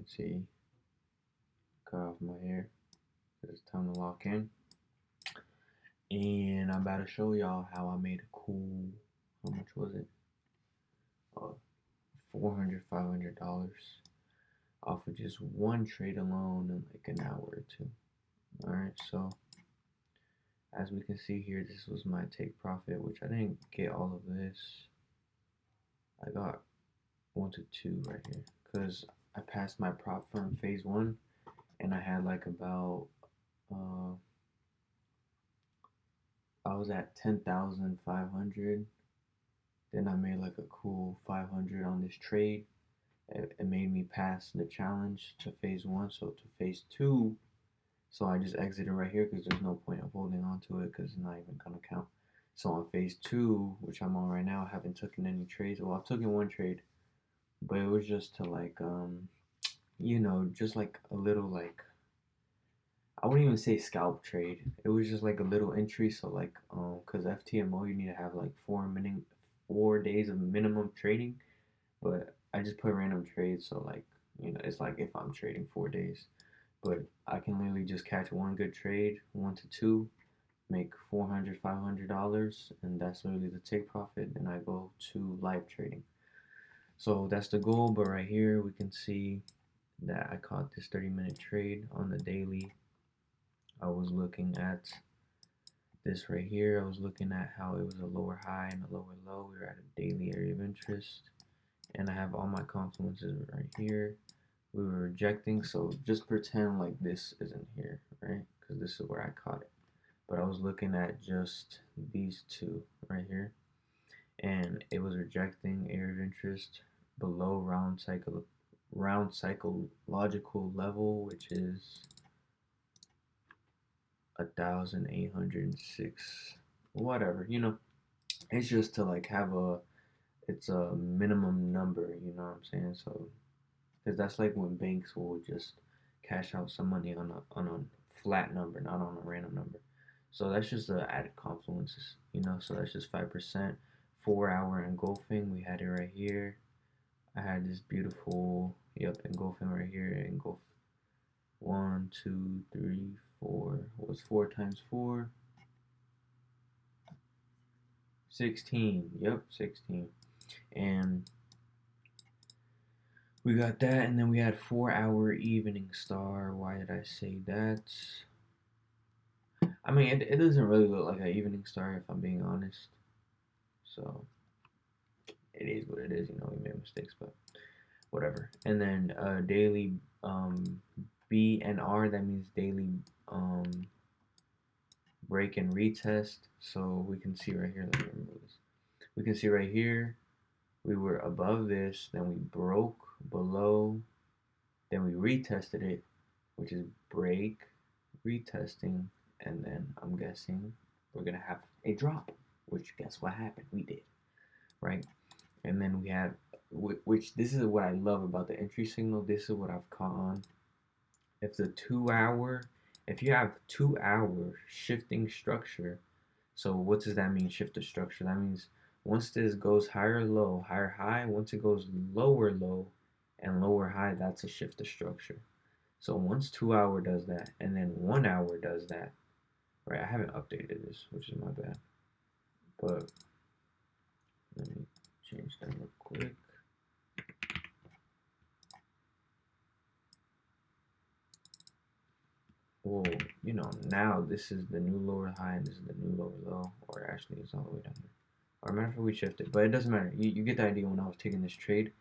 see, cut off my hair. It's time to lock in. And I'm about to show y'all how I made a cool, how much was it? Uh, $400, $500 off of just one trade alone in like an hour or two. Alright, so as we can see here, this was my take profit, which I didn't get all of this. I got 1 to 2 right here because I passed my prop firm phase 1 and I had like about I was at 10,500. Then I made like a cool 500 on this trade. It made me pass the challenge to phase 1, so to phase 2. So I just exited right here because there's no point of holding on to it because it's not even gonna count. So on phase 2, which I'm on right now, I haven't taken any trades. Well, I've taken one trade, but it was just to like just like a little like, I wouldn't even say scalp trade. It was just like a little entry. So like cause FTMO you need to have like 4 days of minimum trading. But I just put random trades, so like it's like if I'm trading 4 days. But I can literally just catch one good trade, 1 to 2, make $400, $500, and that's literally the take profit. Then I go to live trading. So that's the goal. But right here we can see that I caught this 30-minute trade on the daily. I was looking at this right here. I was looking at how it was a lower high and a lower low. We were at a daily area of interest, and I have all my confluences right here. We were rejecting, so just pretend like this isn't here, right? Because this is where I caught it. But I was looking at just these two right here, and it was rejecting area of interest below round psychological level, which is 1,806, whatever. It's just to like have it's a minimum number. You know what I'm saying? So because that's like when banks will just cash out some money on a flat number, not on a random number. So that's just the added confluences. So that's just 5%. 4 hour engulfing, we had it right here. I had this beautiful, engulfing right here. Engulf 1, 2, 3, 4. What's 4 times 4? 16. Yep, 16. And we got that, and then we had 4 hour evening star. Why did I say that? I mean, it doesn't really look like an evening star if I'm being honest. So it is what it is. We made mistakes, but whatever. And then daily BNR, that means daily break and retest. So we can see right here. Let me remove this. We can see right here we were above this, then we broke below, then we retested it, which is break, retesting, and then I'm guessing we're gonna have a drop, which guess what happened? We did, right? And then we have, which this is what I love about the entry signal. This is what I've caught on. If you have 2 hour shifting structure, so what does that mean, shift the structure? That means once this goes higher low, higher high, once it goes lower low and lower high, that's a shift of structure. So once 2 hour does that, and then 1 hour does that, right? I haven't updated this, which is my bad. But let me change that real quick. Well, now this is the new lower high and this is the new lower low, or actually it's all the way down here. Or matter of fact, we shifted, but it doesn't matter. You get the idea. When I was taking this trade,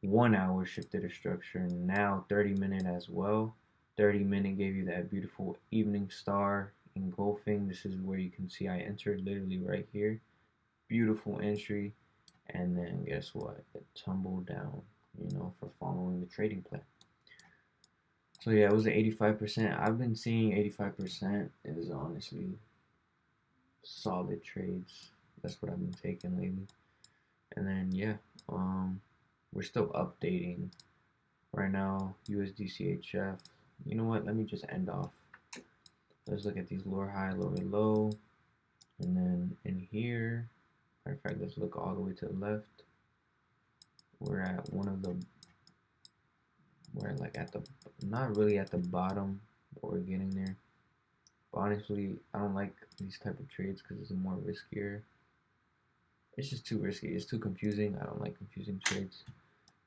1 hour shifted a structure, and now 30-minute as well. 30-minute gave you that beautiful evening star engulfing. This is where you can see I entered literally right here. Beautiful entry, and then guess what? It tumbled down, for following the trading plan. So yeah, it was 85%. I've been seeing 85% is honestly solid trades. That's what I've been taking lately. And then yeah, we're still updating right now. USDCHF. You know what? Let me just end off. Let's look at these lower high, lower low, and then in here. Matter of fact, let's look all the way to the left. We're at one of the we're like at the, not really at the bottom, but we're getting there. But honestly, I don't like these type of trades because it's more riskier. It's just too risky. It's too confusing. I don't like confusing trades.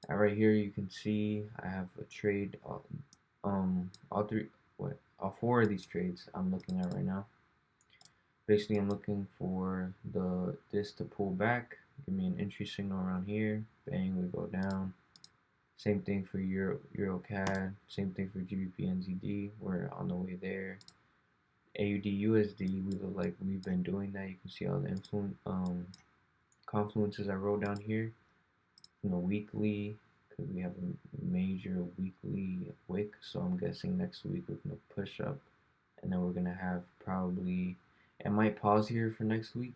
Right here you can see I have a trade. All three, all four of these trades I'm looking at right now. Basically, I'm looking for this to pull back, give me an entry signal around here. Bang, we go down. Same thing for Euro CAD. Same thing for GBP NZD. We're on the way there. AUD USD. We look like we've been doing that. You can see all the confluences I wrote down here. You know, weekly, because we have a major weekly wick. So I'm guessing next week we're gonna push up, and then we're gonna have probably, it might pause here for next week,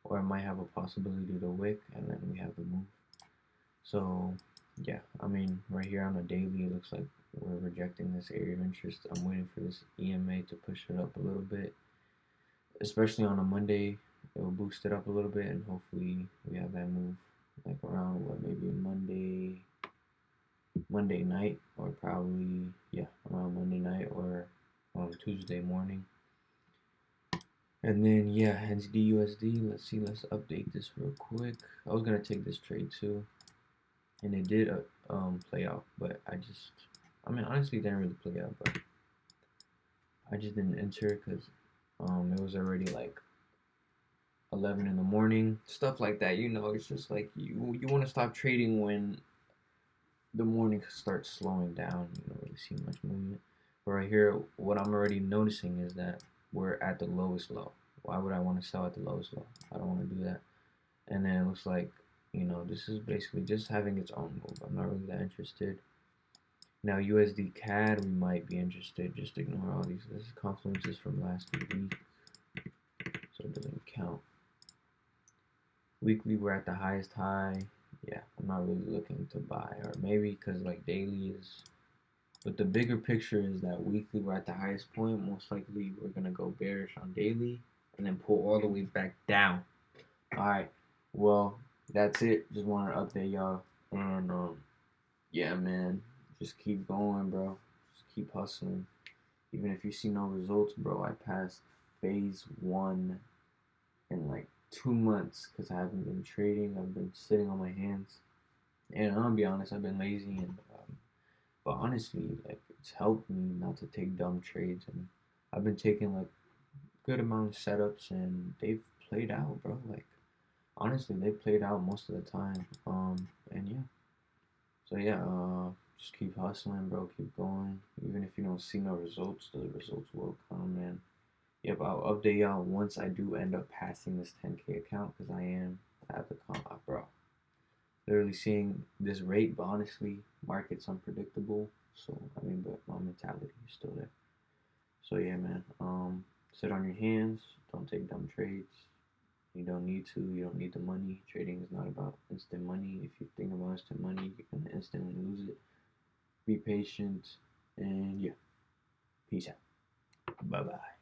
or it might have a possibility to wick, and then we have the move. So yeah, I mean, right here on the daily, it looks like we're rejecting this area of interest. I'm waiting for this EMA to push it up a little bit, especially on a Monday. It will boost it up a little bit, and hopefully we have that move like around what, maybe Monday night, or probably, yeah, around Monday night or Tuesday morning. And then yeah, NZD USD. Let's see. Let's update this real quick. I was gonna take this trade too, and it did play out, but I mean, honestly, it didn't really play out, but I just didn't enter because it was already like 11 in the morning, stuff like that. You know, it's just like you want to stop trading when the morning starts slowing down. You don't really see much movement. But right here, what I'm already noticing is that we're at the lowest low. Why would I want to sell at the lowest low? I don't want to do that. And then it looks like, you know, this is basically just having its own move. I'm not really that interested. Now USD CAD, we might be interested. Just ignore all these. This is confluences from last week, so it doesn't count. Weekly, we're at the highest high. Yeah, I'm not really looking to buy, or maybe because like daily is. But the bigger picture is that weekly we're at the highest point. Most likely we're gonna go bearish on daily and then pull all the way back down. All right. Well, that's it. Just wanted to update y'all, and yeah, man, just keep going, bro. Just keep hustling. Even if you see no results, bro, I passed phase one in like 2 months because I haven't been trading. I've been sitting on my hands, and I'm gonna be honest, I've been lazy, and but honestly, like it's helped me not to take dumb trades, and I've been taking like good amount of setups, and they've played out, bro. Like honestly, they played out most of the time. And yeah, so yeah, just keep hustling, bro. Keep going. Even if you don't see no results, the results will come. And yep, I'll update y'all once I do end up passing this 10K account, because I am at the bro. Literally seeing this rate, but honestly, market's unpredictable. So I mean, but my mentality is still there. So yeah, man. Sit on your hands. Don't take dumb trades. You don't need to. You don't need the money. Trading is not about instant money. If you think about instant money, you're gonna instantly lose it. Be patient, and yeah, peace out. Bye bye.